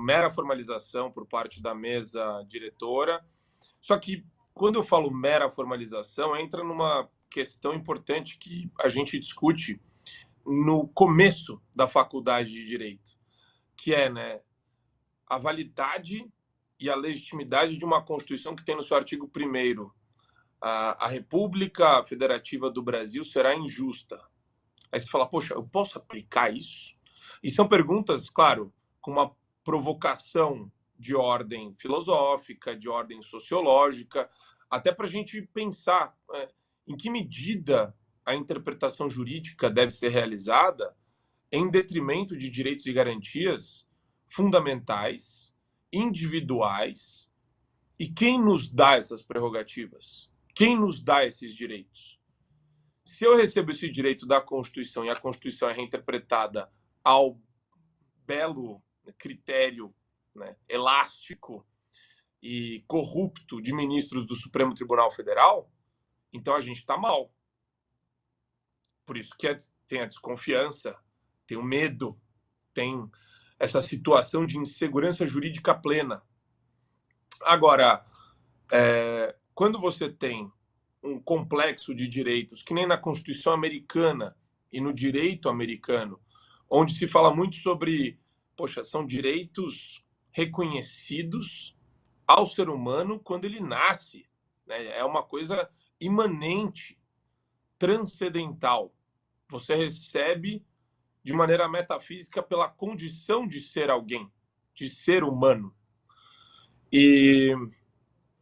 Mera formalização por parte da mesa diretora. Só que quando eu falo mera formalização, entra numa questão importante que a gente discute no começo da faculdade de Direito, que é, né, a validade e a legitimidade de uma Constituição que tem no seu artigo 1º: a República Federativa do Brasil será injusta. Aí você fala, poxa, eu posso aplicar isso? E são perguntas, claro, com uma provocação de ordem filosófica, de ordem sociológica, até para a gente pensar em que medida a interpretação jurídica deve ser realizada em detrimento de direitos e garantias fundamentais, individuais, e quem nos dá essas prerrogativas? Quem nos dá esses direitos? Se eu recebo esse direito da Constituição e a Constituição é reinterpretada ao belo critério, né, elástico e corrupto de ministros do Supremo Tribunal Federal, então a gente está mal. Por isso que tem a desconfiança, tem o medo, tem essa situação de insegurança jurídica plena. Agora, quando você tem um complexo de direitos, que nem na Constituição americana e no direito americano, onde se fala muito sobre, poxa, são direitos reconhecidos ao ser humano quando ele nasce, né? É uma coisa imanente, transcendental. Você recebe de maneira metafísica pela condição de ser alguém, de ser humano. E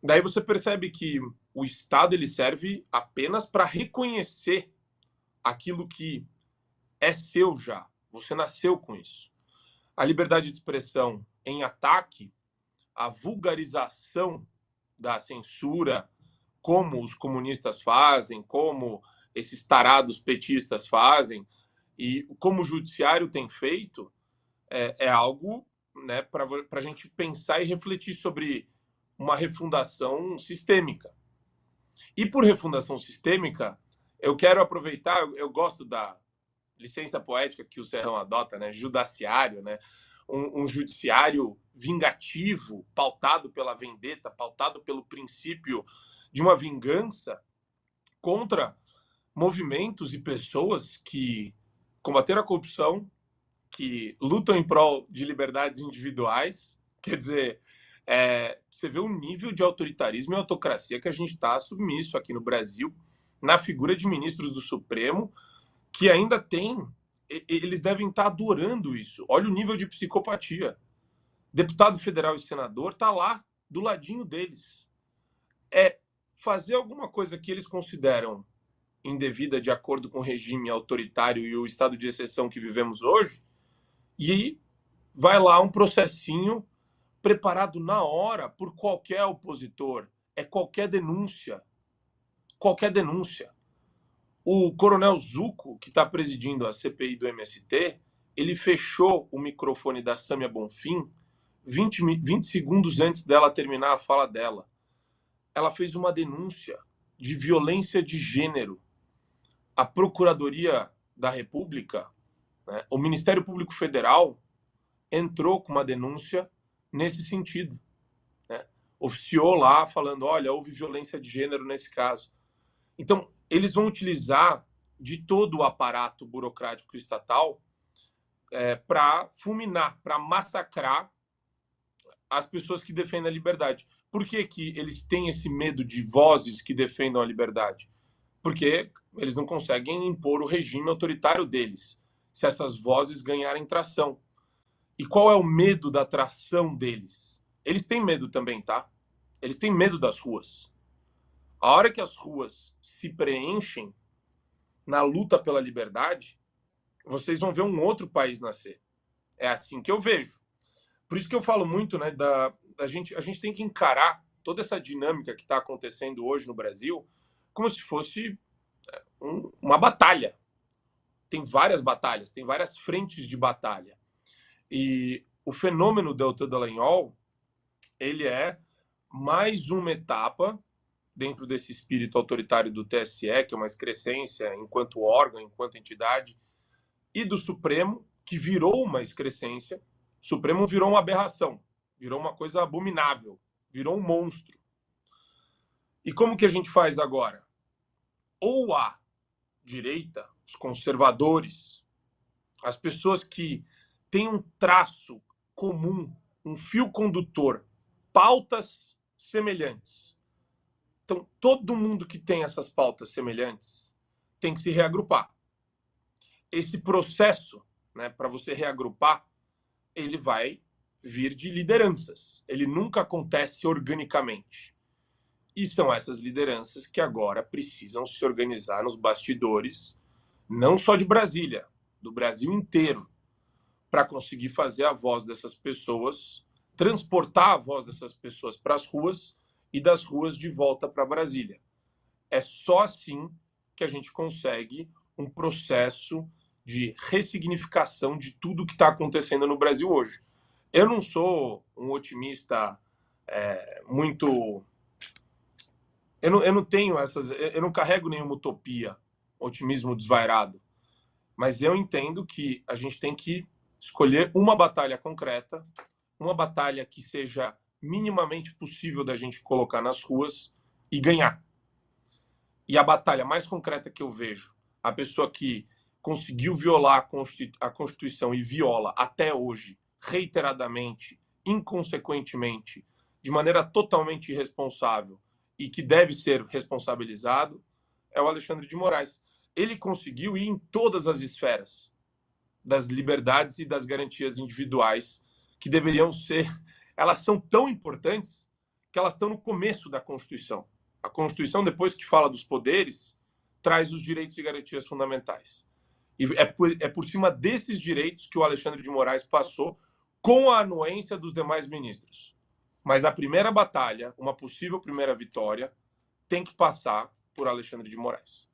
daí você percebe que o Estado ele serve apenas para reconhecer aquilo que é seu já. Você nasceu com isso. A liberdade de expressão em ataque, a vulgarização da censura, como os comunistas fazem, como esses tarados petistas fazem, e como o judiciário tem feito, é algo, né, para a gente pensar e refletir sobre uma refundação sistêmica. E por refundação sistêmica, eu quero aproveitar, eu gosto da licença poética que o Serrão adota, né, judaciário, né, um judiciário vingativo, pautado pela vendetta, pautado pelo princípio de uma vingança contra movimentos e pessoas que combateram a corrupção, que lutam em prol de liberdades individuais. Quer dizer, você vê o nível de autoritarismo e autocracia que a gente está submisso aqui no Brasil, na figura de ministros do Supremo, que ainda tem, eles devem estar adorando isso. Olha o nível de psicopatia. Deputado federal e senador tá lá, do ladinho deles. É fazer alguma coisa que eles consideram indevida de acordo com o regime autoritário e o estado de exceção que vivemos hoje, e vai lá um processinho preparado na hora por qualquer opositor. É qualquer denúncia. Qualquer denúncia. O coronel Zucco, que está presidindo a CPI do MST, ele fechou o microfone da Sâmia Bonfim 20 segundos antes dela terminar a fala dela. Ela fez uma denúncia de violência de gênero. A Procuradoria da República, né, o Ministério Público Federal, entrou com uma denúncia nesse sentido, né? Oficiou lá falando, olha, houve violência de gênero nesse caso. Então, eles vão utilizar de todo o aparato burocrático estatal para fulminar, para massacrar as pessoas que defendem a liberdade. Por que que eles têm esse medo de vozes que defendam a liberdade? Porque eles não conseguem impor o regime autoritário deles, se essas vozes ganharem tração. E qual é o medo da tração deles? Eles têm medo também, tá? Eles têm medo das ruas. A hora que as ruas se preenchem na luta pela liberdade, vocês vão ver um outro país nascer. É assim que eu vejo. Por isso que eu falo muito, né, a gente tem que encarar toda essa dinâmica que está acontecendo hoje no Brasil como se fosse uma batalha. Tem várias batalhas, tem várias frentes de batalha. E o fenômeno Deltan Dallagnol, ele é mais uma etapa dentro desse espírito autoritário do TSE, que é uma excrescência enquanto órgão, enquanto entidade, e do Supremo, que virou uma excrescência. O Supremo virou uma aberração, virou uma coisa abominável, virou um monstro. E como que a gente faz agora? Ou a direita, os conservadores, as pessoas que têm um traço comum, um fio condutor, pautas semelhantes. Então, todo mundo que tem essas pautas semelhantes tem que se reagrupar. Esse processo, né, para você reagrupar, ele vai vir de lideranças. Ele nunca acontece organicamente. E são essas lideranças que agora precisam se organizar nos bastidores, não só de Brasília, do Brasil inteiro, para conseguir fazer a voz dessas pessoas, transportar a voz dessas pessoas para as ruas e das ruas de volta para Brasília. É só assim que a gente consegue um processo de ressignificação de tudo que está acontecendo no Brasil hoje. Eu não sou um otimista muito... Eu não tenho essas... Eu não carrego nenhuma utopia, otimismo desvairado. Mas eu entendo que a gente tem que escolher uma batalha concreta, uma batalha que seja minimamente possível da gente colocar nas ruas e ganhar. E a batalha mais concreta que eu vejo, a pessoa que conseguiu violar a Constituição e viola até hoje, reiteradamente, inconsequentemente, de maneira totalmente irresponsável e que deve ser responsabilizado, é o Alexandre de Moraes. Ele conseguiu ir em todas as esferas das liberdades e das garantias individuais que deveriam ser... Elas são tão importantes que elas estão no começo da Constituição. A Constituição, depois que fala dos poderes, traz os direitos e garantias fundamentais. E é por cima desses direitos que o Alexandre de Moraes passou com a anuência dos demais ministros. Mas a primeira batalha, uma possível primeira vitória, tem que passar por Alexandre de Moraes.